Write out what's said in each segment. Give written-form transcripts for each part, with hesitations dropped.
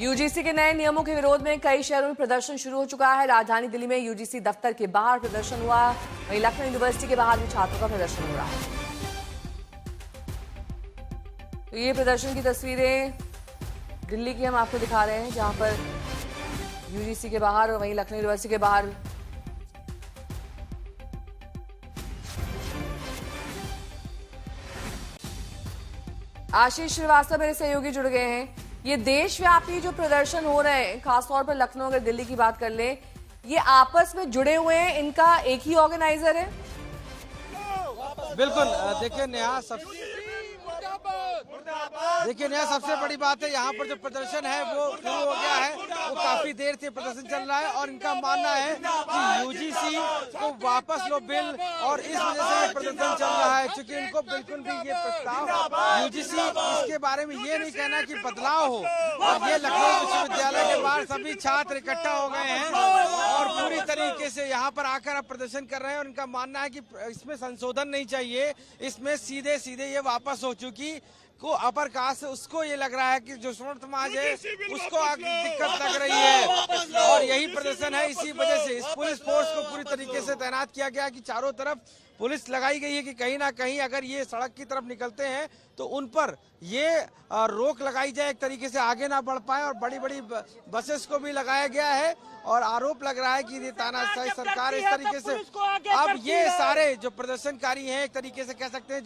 UGC के नए नियमों के विरोध में कई शहरों में प्रदर्शन शुरू हो चुका है। राजधानी दिल्ली में यूजीसी दफ्तर के बाहर प्रदर्शन हुआ, वहीं लखनऊ यूनिवर्सिटी के बाहर भी छात्रों का प्रदर्शन हो रहा है। तो ये प्रदर्शन की तस्वीरें दिल्ली की हम आपको दिखा रहे हैं, जहां पर यूजीसी के बाहर और वहीं लखनऊ यूनिवर्सिटी के बाहर आशीष श्रीवास्तव मेरे सहयोगी जुड़ गए हैं। ये देशव्यापी जो प्रदर्शन हो रहे हैं, खासतौर पर लखनऊ अगर दिल्ली की बात कर ले, ये आपस में जुड़े हुए हैं, इनका एक ही ऑर्गेनाइजर है? बिल्कुल, देखिए नेहा, सबसे बड़ी बात है यहाँ पर जो प्रदर्शन है वो शुरू हो गया है। वो काफी देर से प्रदर्शन चल रहा है और इनका मानना है कि यूजीसी को वापस लो बिल, और इस वजह से ये प्रदर्शन चल रहा है। क्योंकि इनको बिल्कुल भी ये प्रस्ताव यूजीसी इसके बारे में ये नहीं कहना कि बदलाव हो। और ये लखनऊ विश्वविद्यालय के बाहर सभी छात्र इकट्ठा हो गए हैं और पूरी तरीके से यहाँ पर आकर अब प्रदर्शन कर रहे हैं। और इनका मानना है कि इसमें संशोधन नहीं चाहिए, इसमें सीधे सीधे ये वापस हो चुकी को अपर कास्ट, उसको ये लग रहा है कि जो श्रमण समाज है उसको दिक्कत लग रही है। और यही प्रदर्शन है, इसी वजह से इस पुलिस फोर्स को पूरी तरीके से तैनात किया गया कि चारों तरफ पुलिस लगाई गई है कि कहीं ना कहीं अगर ये सड़क की तरफ निकलते हैं तो उन पर ये रोक लगाई जाए, एक तरीके से आगे ना बढ़ पाए। और बड़ी बड़ी बसेस को भी लगाया गया है और आरोप लग रहा है कि ये तानाशाही सरकार इस तरीके से अब ये सारे जो प्रदर्शनकारी हैं, एक तरीके से कह सकते हैं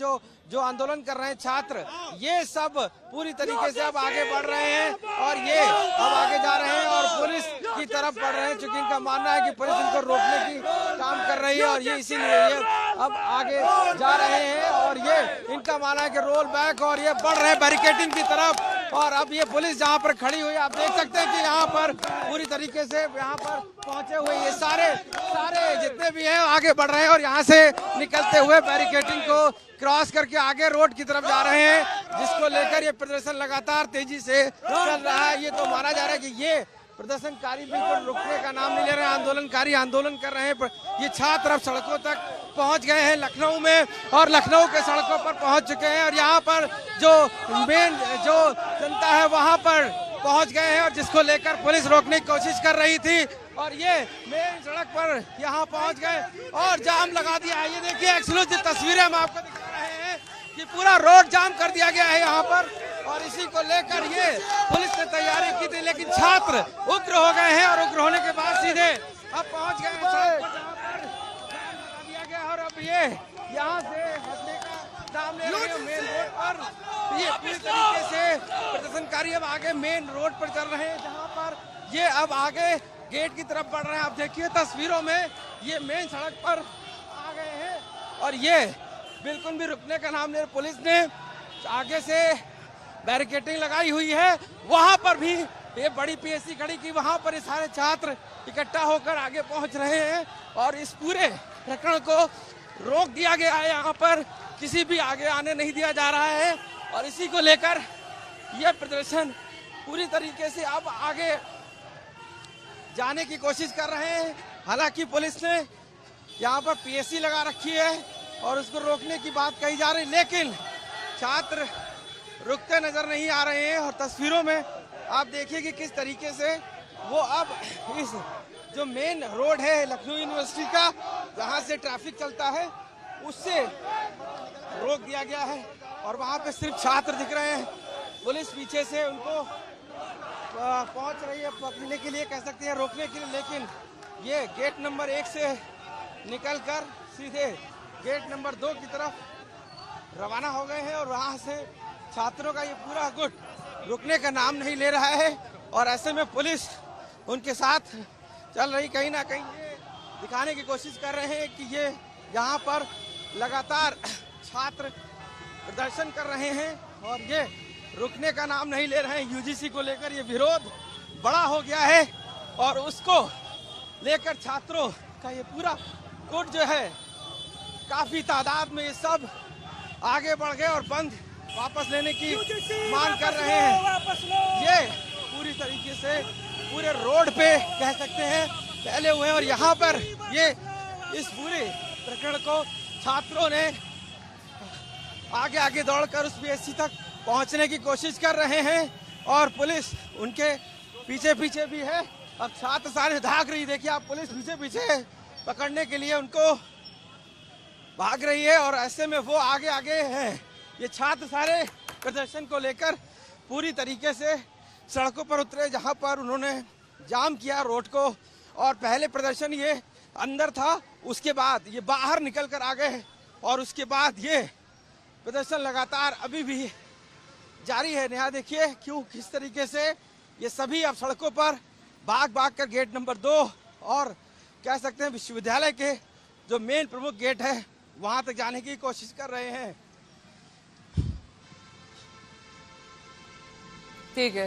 जो आंदोलन कर रहे हैं छात्र, ये सब पूरी तरीके से अब आगे बढ़ रहे हैं और ये अब आगे जा रहे हैं और पुलिस की तरफ बढ़ रहे हैं। चूंकि इनका मानना है कि पुलिस इनको रोकने की काम कर रही है और ये इसीलिए ये अब आगे जा रहे हैं। और ये इनका मानना है कि रोल बैक, और ये बढ़ रहे हैं बैरिकेडिंग की तरफ। और अब ये पुलिस जहाँ पर खड़ी हुई, आप देख सकते हैं कि यहाँ पर पूरी तरीके से यहाँ पर पहुंचे हुए ये सारे जितने भी हैं आगे बढ़ रहे हैं और यहाँ से निकलते हुए बैरिकेडिंग को क्रॉस करके आगे रोड की तरफ जा रहे हैं, जिसको लेकर ये प्रदर्शन लगातार तेजी से चल रहा है। ये तो माना जा रहा है कि ये प्रदर्शनकारी बिल्कुल रुकने का नाम नहीं ले रहे हैं, आंदोलनकारी आंदोलन कर रहे हैं। ये छात्र अब सड़कों तक पहुंच गए हैं लखनऊ में और लखनऊ के सड़कों पर पहुंच चुके हैं और यहाँ पर जो मेन जो जनता है वहां पर पहुंच गए हैं, और जिसको लेकर पुलिस रोकने की कोशिश कर रही थी। और ये मेन सड़क पर यहाँ पहुंच गए और जाम लगा दिया है। ये देखिए एक्सक्लूसिव तस्वीरें हम आपको दिखा रहे हैं कि पूरा रोड जाम कर दिया गया है यहाँ पर। और इसी को लेकर ये पुलिस ने तैयारी की थी, लेकिन छात्र उग्र हो गए हैं और उग्र होने के बाद सीधे अब पहुंच गए हैं सड़क पर, जहाँ पर जाम लगा दिया गया। और अब ये यहाँ से हटने का नाम ले रहे हैं मेन रोड पर। ये पूरी तरीके से प्रदर्शनकारी अब आगे मेन रोड पर चल रहे हैं, जहाँ पर ये अब आगे गेट की तरफ बढ़ रहे हैं। आप देखिए तस्वीरों में ये मेन सड़क पर आ गए हैं और ये बिल्कुल भी रुकने का नाम नहीं। पुलिस ने आगे से बैरिकेडिंग लगाई हुई है, वहां पर भी ये बड़ी पीएससी खड़ी की, वहां पर सारे छात्र इकट्ठा होकर आगे पहुंच रहे हैं और इस पूरे प्रकरण को रोक दिया गया है। यहाँ पर किसी भी आगे आने नहीं दिया जा रहा है और इसी को लेकर यह प्रदर्शन पूरी तरीके से अब आगे जाने की कोशिश कर रहे हैं। हालांकि पुलिस ने यहाँ पर पीएससी लगा रखी है और उसको रोकने की बात कही जा रही, लेकिन छात्र रुकते नजर नहीं आ रहे हैं। और तस्वीरों में आप देखिए कि किस तरीके से वो अब इस जो मेन रोड है लखनऊ यूनिवर्सिटी का, जहाँ से ट्रैफिक चलता है, उससे रोक दिया गया है और वहाँ पे सिर्फ छात्र दिख रहे हैं। पुलिस पीछे से उनको पहुंच रही है पकड़ने के लिए, कह सकते हैं रोकने के लिए, लेकिन ये गेट नंबर 1 से निकलकर सीधे गेट नंबर 2 की तरफ रवाना हो गए हैं और वहां से छात्रों का ये पूरा गुट रुकने का नाम नहीं ले रहा है। और ऐसे में पुलिस उनके साथ चल रही, कहीं ना कहीं ये दिखाने की कोशिश कर रहे हैं कि ये यहाँ पर लगातार छात्र प्रदर्शन कर रहे हैं और ये रुकने का नाम नहीं ले रहे हैं। यूजीसी को लेकर ये विरोध बड़ा हो गया है और उसको लेकर छात्रों का ये पूरा गुट जो है काफी तादाद में ये सब आगे बढ़ गए और बंद वापस लेने की मांग कर रहे हैं। ये पूरी तरीके से पूरे रोड पे कह सकते हैं फैले हुए हैं और यहाँ पर ये इस पूरे प्रकरण को छात्रों ने आगे आगे दौड़कर उस पीएससी तक पहुंचने की कोशिश कर रहे हैं और पुलिस उनके पीछे पीछे भी है। अब छात्र सारे भाग रही, देखिए आप, पुलिस पीछे पीछे पकड़ने के लिए उनको भाग रही है और ऐसे में वो आगे आगे है। ये छात्र सारे प्रदर्शन को लेकर पूरी तरीके से सड़कों पर उतरे, जहां पर उन्होंने जाम किया रोड को। और पहले प्रदर्शन ये अंदर था, उसके बाद ये बाहर निकल कर आ गए और उसके बाद ये प्रदर्शन लगातार अभी भी जारी है। नेहा देखिए क्यों किस तरीके से ये सभी अब सड़कों पर भाग भाग कर गेट नंबर 2 और कह सकते हैं विश्वविद्यालय के जो मेन प्रमुख गेट है वहां तक जाने की कोशिश कर रहे हैं। ठीक है।